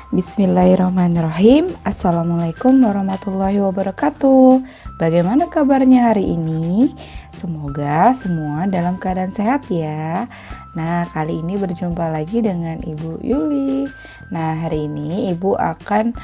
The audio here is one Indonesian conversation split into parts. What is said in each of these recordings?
Bismillahirrahmanirrahim. Assalamualaikum warahmatullahi wabarakatuh. Bagaimana kabarnya hari ini? Semoga semua dalam keadaan sehat ya. Nah, kali ini berjumpa lagi dengan Ibu Yuli. Nah, hari ini Ibu akan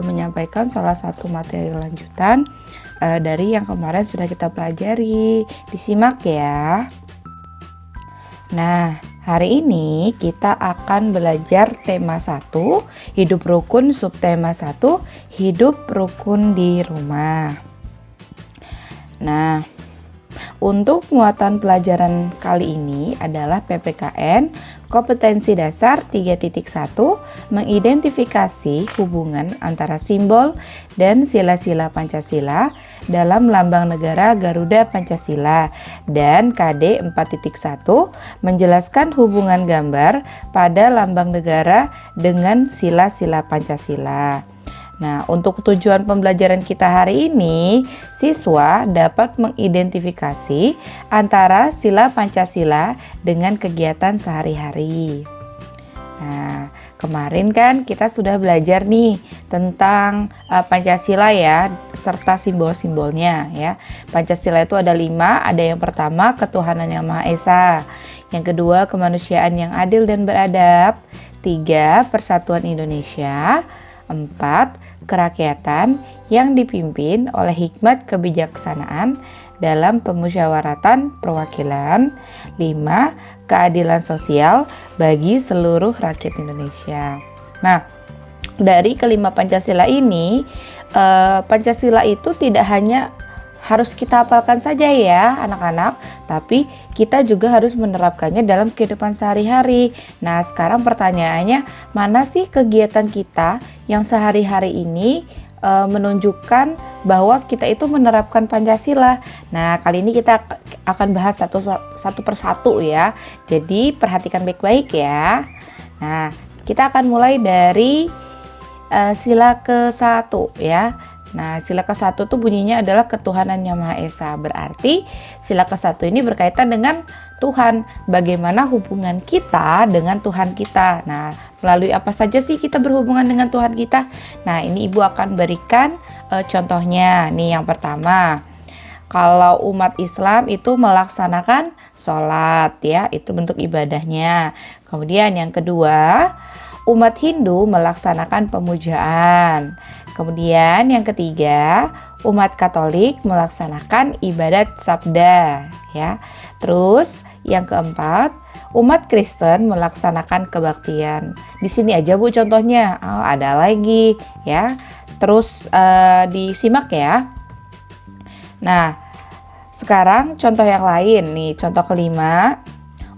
menyampaikan salah satu materi lanjutan dari yang kemarin sudah kita pelajari. Disimak ya. Nah, hari ini kita akan belajar tema 1, hidup rukun, subtema 1, hidup rukun di rumah. Nah, untuk muatan pelajaran kali ini adalah PPKN Kompetensi Dasar 3.1 mengidentifikasi hubungan antara simbol dan sila-sila Pancasila dalam lambang negara Garuda Pancasila, dan KD 4.1 menjelaskan hubungan gambar pada lambang negara dengan sila-sila Pancasila. Nah, untuk tujuan pembelajaran kita hari ini, siswa dapat mengidentifikasi antara sila Pancasila dengan kegiatan sehari-hari. Nah, kemarin kan kita sudah belajar nih tentang Pancasila ya, serta simbol-simbolnya ya. Pancasila itu ada 5, ada yang pertama ketuhanan yang Maha Esa, yang kedua kemanusiaan yang adil dan beradab, 3 persatuan Indonesia, 4 kerakyatan yang dipimpin oleh hikmat kebijaksanaan dalam pemusyawaratan perwakilan, 5 keadilan sosial bagi seluruh rakyat Indonesia. Nah, dari kelima Pancasila ini, Pancasila itu tidak hanya harus kita hafalkan saja ya anak-anak, tapi kita juga harus menerapkannya dalam kehidupan sehari-hari. Nah, sekarang pertanyaannya, mana sih kegiatan kita yang sehari-hari ini menunjukkan bahwa kita itu menerapkan Pancasila? Nah, kali ini kita akan bahas satu persatu ya. Jadi perhatikan baik-baik ya. Nah, kita akan mulai dari sila ke-1 ya. Nah, sila ke-1 tuh bunyinya adalah ketuhanan yang Maha Esa. Berarti sila ke-1 ini berkaitan dengan Tuhan. Bagaimana hubungan kita dengan Tuhan kita. Nah, melalui apa saja sih kita berhubungan dengan Tuhan kita? Nah, ini Ibu akan berikan contohnya. Nih yang pertama, kalau umat Islam itu melaksanakan sholat ya, itu bentuk ibadahnya. Kemudian yang kedua, umat Hindu melaksanakan pemujaan. Kemudian yang ketiga, umat Katolik melaksanakan ibadat sabda ya. Terus yang keempat, umat Kristen melaksanakan kebaktian. Di sini aja Bu contohnya. Oh, ada lagi ya. Terus disimak ya. Nah, sekarang contoh yang lain nih, contoh kelima,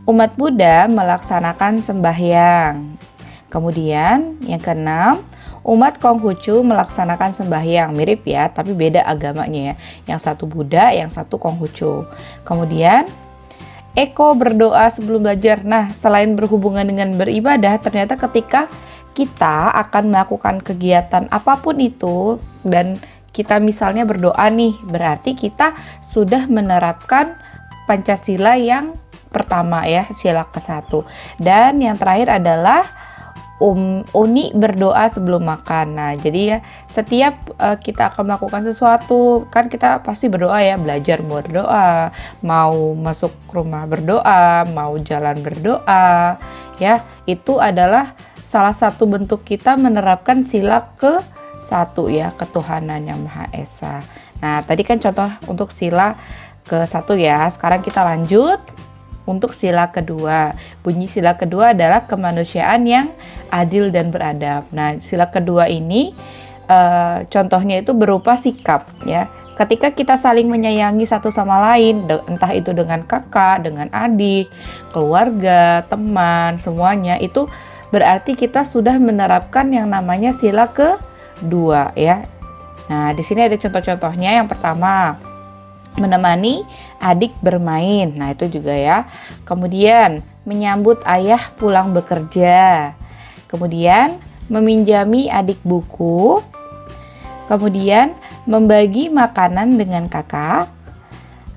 umat Buddha melaksanakan sembahyang. Kemudian yang keenam, umat Konghucu melaksanakan sembahyang. Mirip ya, tapi beda agamanya ya. Yang satu Buddha, yang satu Konghucu. Kemudian Eko berdoa sebelum belajar. Nah, selain berhubungan dengan beribadah, ternyata ketika kita akan melakukan kegiatan apapun itu dan kita misalnya berdoa nih, berarti kita sudah menerapkan Pancasila yang pertama ya, sila ke-1. Dan yang terakhir adalah Uni berdoa sebelum makan. Nah, jadi ya setiap kita akan melakukan sesuatu, kan kita pasti berdoa ya, belajar berdoa, mau masuk rumah berdoa, mau jalan berdoa, ya itu adalah salah satu bentuk kita menerapkan sila ke-1 ya, ketuhanan yang Maha Esa. Nah, tadi kan contoh untuk sila ke-1 ya. Sekarang kita lanjut untuk sila kedua. Bunyi sila kedua adalah kemanusiaan yang adil dan beradab. Nah, sila kedua ini contohnya itu berupa sikap ya. Ketika kita saling menyayangi satu sama lain, entah itu dengan kakak, dengan adik, keluarga, teman, semuanya, itu berarti kita sudah menerapkan yang namanya sila kedua ya. Nah, di sini ada contoh-contohnya. Yang pertama, menemani adik bermain. Nah, itu juga ya. Kemudian menyambut ayah pulang bekerja. Kemudian meminjami adik buku. Kemudian membagi makanan dengan kakak.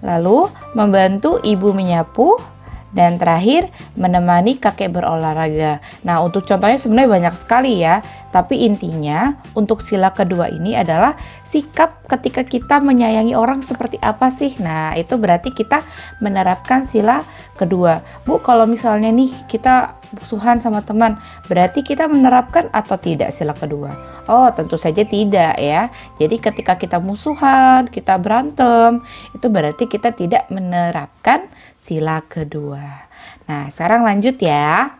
Lalu membantu ibu menyapu Dan terakhir, menemani kakek berolahraga. Nah, untuk contohnya sebenarnya banyak sekali ya. Tapi intinya untuk sila kedua ini adalah sikap ketika kita menyayangi orang seperti apa sih. Nah, itu berarti kita menerapkan sila kedua. Bu, kalau misalnya nih kita musuhan sama teman, berarti kita menerapkan atau tidak sila kedua? Oh, tentu saja tidak ya. Jadi ketika kita musuhan, kita berantem, itu berarti kita tidak menerapkan sila kedua. Nah, sekarang lanjut ya.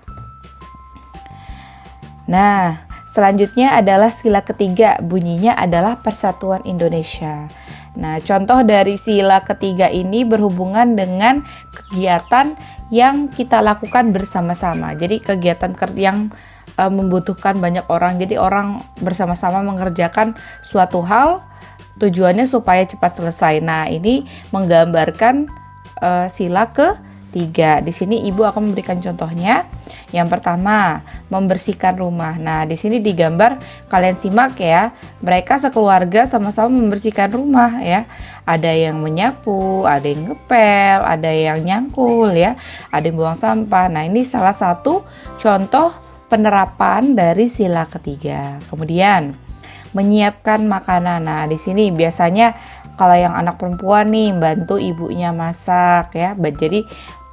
Nah, selanjutnya adalah sila ketiga, bunyinya adalah Persatuan Indonesia. Nah, contoh dari sila ketiga ini berhubungan dengan kegiatan yang kita lakukan bersama-sama. Jadi kegiatan yang membutuhkan banyak orang. Jadi orang bersama-sama mengerjakan suatu hal, tujuannya supaya cepat selesai. Nah, ini menggambarkan sila ketiga. Di sini ibu akan memberikan contohnya. Yang pertama, membersihkan rumah. Nah, di sini digambar, kalian simak ya. Mereka sekeluarga sama-sama membersihkan rumah ya. Ada yang menyapu, ada yang ngepel, ada yang nyangkul ya, ada yang buang sampah. Nah, ini salah satu contoh penerapan dari sila ketiga. Kemudian, menyiapkan makanan. Nah, di sini biasanya kalau yang anak perempuan nih bantu ibunya masak ya. Jadi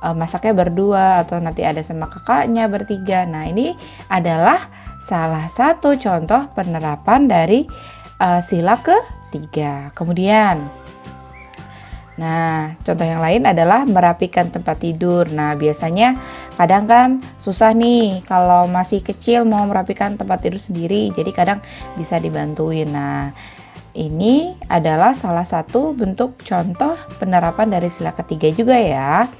masaknya berdua atau nanti ada sama kakaknya bertiga. Nah, ini adalah salah satu contoh penerapan dari sila ketiga. Kemudian, nah, contoh yang lain adalah merapikan tempat tidur. Nah, biasanya kadang kan susah nih kalau masih kecil mau merapikan tempat tidur sendiri. Jadi kadang bisa dibantuin. Nah, ini adalah salah satu bentuk contoh penerapan dari sila ketiga juga ya.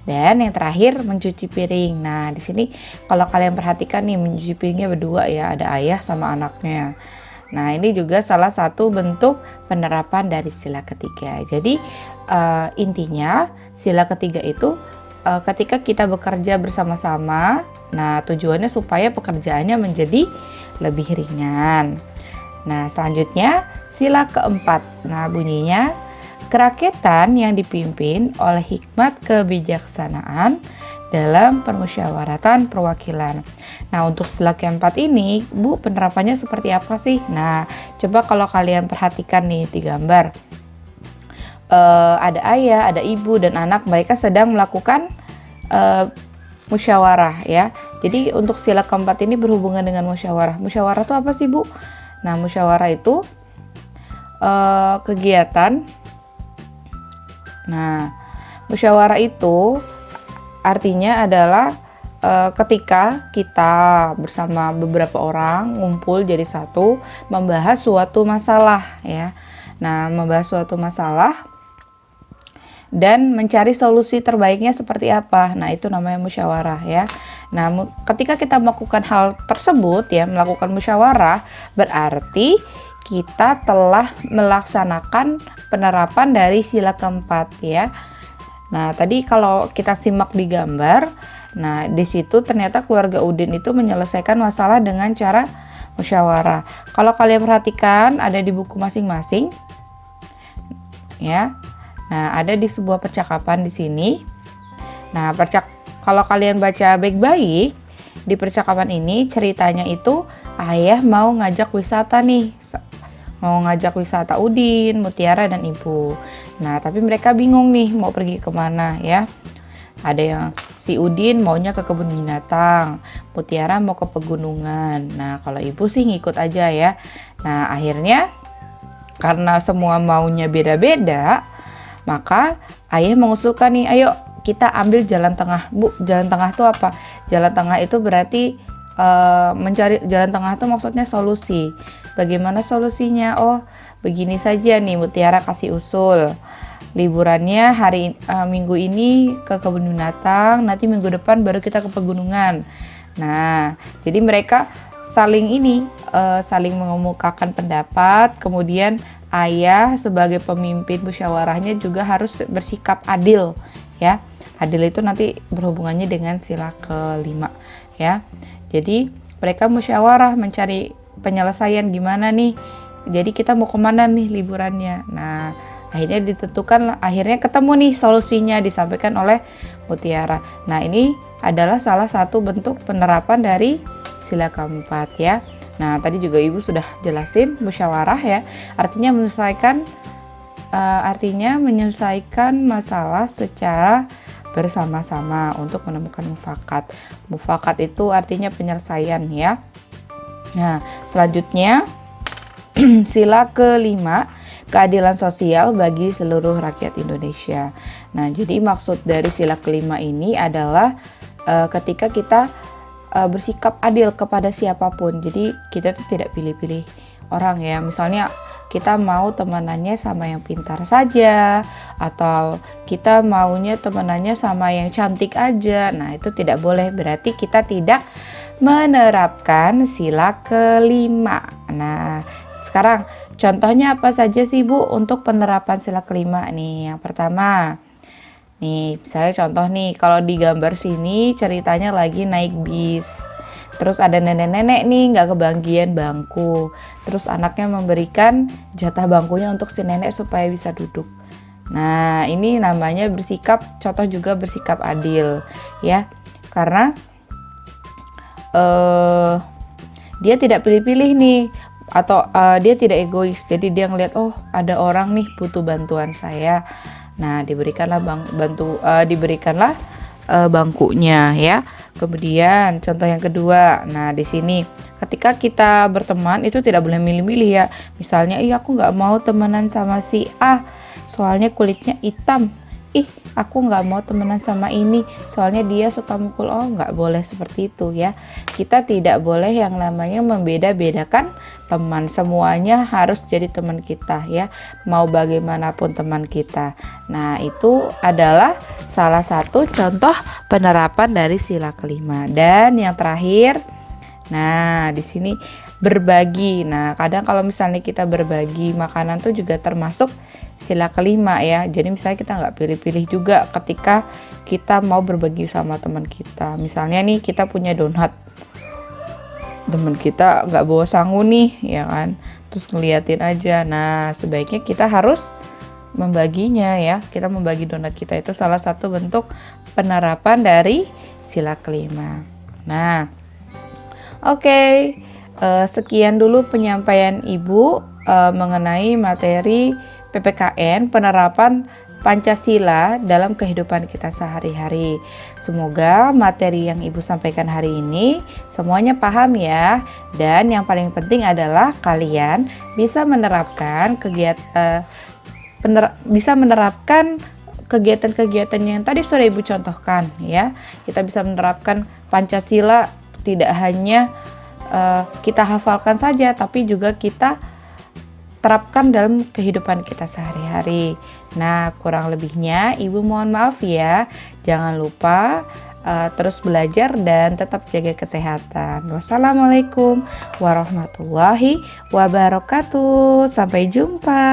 Dan yang terakhir, mencuci piring. Nah, di sini kalau kalian perhatikan nih, mencuci piringnya berdua ya, ada ayah sama anaknya. Nah, ini juga salah satu bentuk penerapan dari sila ketiga. Jadi intinya sila ketiga itu ketika kita bekerja bersama-sama, nah tujuannya supaya pekerjaannya menjadi lebih ringan. Nah, selanjutnya sila keempat. Nah, bunyinya kerakyatan yang dipimpin oleh hikmat kebijaksanaan dalam permusyawaratan perwakilan. Nah, untuk sila keempat ini, Bu, penerapannya seperti apa sih? Nah, coba kalau kalian perhatikan nih di gambar. Ada ayah, ada ibu, dan anak. Mereka sedang melakukan musyawarah ya. Jadi untuk sila keempat ini berhubungan dengan musyawarah. Musyawarah itu apa sih, Bu? Nah, musyawarah itu kegiatan. Nah, musyawarah itu artinya adalah ketika kita bersama beberapa orang ngumpul jadi satu membahas suatu masalah ya. Nah, membahas suatu masalah dan mencari solusi terbaiknya seperti apa. Nah, itu namanya musyawarah ya. Nah, ketika kita melakukan hal tersebut ya, melakukan musyawarah, berarti kita telah melaksanakan penerapan dari sila keempat ya. Nah, tadi kalau kita simak di gambar, nah di situ ternyata keluarga Udin itu menyelesaikan masalah dengan cara musyawarah. Kalau kalian perhatikan ada di buku masing-masing ya. Nah, ada di sebuah percakapan di sini. Nah, kalau kalian baca baik-baik di percakapan ini ceritanya itu ayah mau ngajak wisata nih. Mau ngajak wisata Udin, Mutiara, dan Ibu. Nah, tapi mereka bingung nih mau pergi kemana ya. Ada yang si Udin maunya ke kebun binatang, Mutiara mau ke pegunungan. Nah, kalau Ibu sih ngikut aja ya. Nah, akhirnya karena semua maunya beda-beda, maka ayah mengusulkan nih, ayo kita ambil jalan tengah. Bu, jalan tengah itu apa? Jalan tengah itu berarti mencari jalan tengah itu maksudnya solusi. Bagaimana solusinya? Oh, begini saja nih, Mutiara kasih usul. Liburannya minggu ini ke kebun binatang, nanti minggu depan baru kita ke pegunungan. Nah, jadi mereka saling mengemukakan pendapat. Kemudian ayah sebagai pemimpin musyawarahnya juga harus bersikap adil ya. Adil itu nanti berhubungannya dengan sila kelima ya. Jadi mereka musyawarah mencari penyelesaian gimana nih. Jadi kita mau kemana nih liburannya. Nah, Akhirnya ditentukan, akhirnya ketemu nih solusinya disampaikan oleh Mutiara. Nah, ini adalah salah satu bentuk penerapan dari sila keempat ya. Nah, tadi juga Ibu sudah jelasin musyawarah ya. Artinya menyelesaikan masalah secara bersama-sama untuk menemukan mufakat. Mufakat itu artinya penyelesaian ya. Nah, selanjutnya sila kelima, keadilan sosial bagi seluruh rakyat Indonesia. Nah, jadi maksud dari sila kelima ini adalah ketika kita bersikap adil kepada siapapun. Jadi kita tuh tidak pilih-pilih orang ya. Misalnya kita mau temanannya sama yang pintar saja, atau kita maunya temanannya sama yang cantik aja. Nah, itu tidak boleh, berarti kita tidak menerapkan sila kelima. Nah, sekarang contohnya apa saja sih Bu untuk penerapan sila kelima nih? Yang pertama, nih misalnya contoh nih, kalau di gambar sini ceritanya lagi naik bis. Terus ada nenek-nenek nih nggak kebagian bangku. Terus anaknya memberikan jatah bangkunya untuk si nenek supaya bisa duduk. Nah, ini namanya bersikap, contoh juga bersikap adil ya. Karena dia tidak pilih-pilih nih, atau dia tidak egois. Jadi dia ngelihat, oh ada orang nih butuh bantuan saya. Nah, diberikanlah bangkunya ya. Kemudian contoh yang kedua, nah di sini ketika kita berteman itu tidak boleh milih-milih ya. Misalnya, aku nggak mau temenan sama si A, soalnya kulitnya hitam. Aku nggak mau temenan sama ini, soalnya dia suka mukul. Oh, nggak boleh seperti itu ya. Kita tidak boleh yang namanya membeda-bedakan teman. Semuanya harus jadi teman kita ya, mau bagaimanapun teman kita. Nah, itu adalah salah satu contoh penerapan dari sila kelima. Dan yang terakhir, nah di sini berbagi. Nah, kadang kalau misalnya kita berbagi makanan tuh juga termasuk sila kelima ya. Jadi misalnya kita nggak pilih-pilih juga ketika kita mau berbagi sama teman kita. Misalnya nih kita punya donat, teman kita nggak bawa sangu nih ya kan, terus ngeliatin aja. Nah, sebaiknya kita harus membaginya ya. Kita membagi donat kita, itu salah satu bentuk penerapan dari sila kelima. Nah, oke. Sekian dulu penyampaian Ibu mengenai materi PPKN penerapan Pancasila dalam kehidupan kita sehari-hari. Semoga materi yang Ibu sampaikan hari ini semuanya paham ya. Dan yang paling penting adalah kalian bisa menerapkan kegiatan-kegiatan yang tadi sudah Ibu contohkan ya. Kita bisa menerapkan Pancasila tidak hanya kita hafalkan saja, tapi juga kita terapkan dalam kehidupan kita sehari-hari. Nah, kurang lebihnya Ibu mohon maaf ya. Jangan lupa terus belajar dan tetap jaga kesehatan. Wassalamualaikum warahmatullahi wabarakatuh. Sampai jumpa.